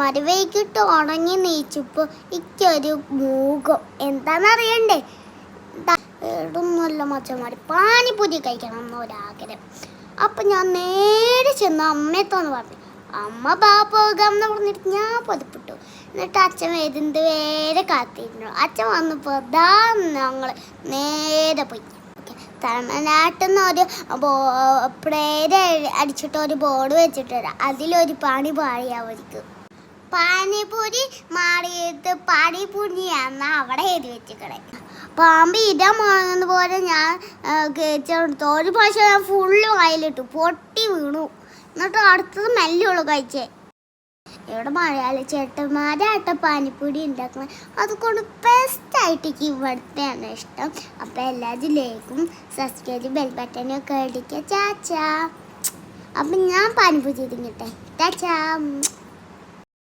ചേട്ടന്മാര് വൈകിട്ട് ഉണങ്ങി നീച്ചപ്പോൾ ഇക്കൊരു മൂകം എന്താണെന്നറിയണ്ടേ. ഇടൊന്നുമല്ല മച്ചന്മാർ, പാനിപ്പൂരി കഴിക്കണം എന്നൊരാഗ്രഹം. അപ്പം ഞാൻ നേരെ ചെന്ന് അമ്മയത്തോന്ന് പറഞ്ഞു. അമ്മ പോകാമെന്ന് പറഞ്ഞിട്ട് ഞാൻ പതിപ്പിട്ടു. എന്നിട്ട് അച്ഛൻ വരുന്നത് വേറെ കാത്തിരുന്നു. അച്ഛൻ വന്നപ്പോൾ ഞങ്ങൾ നേരെ പോയി. തമിഴ്നാട്ടിൽ ഒരു പ്രേര് അടിച്ചിട്ട് ഒരു ബോർഡ് വെച്ചിട്ടുണ്ട്. അതിലൊരു പണി പാടിയാ അവർക്ക് പാനിപൂരി മാറിയിട്ട് പാനിപൂരിയാന്ന് അവിടെ എഴുതി വെച്ചിക്കണേ. പാമ്പ് ഇടാൻ പോകുന്നത് പോലെ ഞാൻ കഴിച്ചെടുത്തു. ഒരു പ്രാവശ്യം ഞാൻ ഫുള്ള് വായിലിട്ടു, പൊട്ടി വീണു. എന്നിട്ട് അടുത്തത് മെല്ലുള്ളൂ കഴിച്ചേ. ഇവിടെ മലയാളി ചേട്ടന്മാരായിട്ട് പാനിപ്പൂരി ഉണ്ടാക്കുന്നത്, അതുകൊണ്ട് ബെസ്റ്റായിട്ട് ഇവിടുത്തെയാണ് ഇഷ്ടം. അപ്പോൾ എല്ലാവരും ലൈക്കും സബ്സ്ക്രൈബ് ബെൽ ബട്ടനൊക്കെ അടിക്കുക. ചാച്ചാ. അപ്പം ഞാൻ പാനിപ്പൂരി തിന്നിട്ടെ. ചാച്ചാ.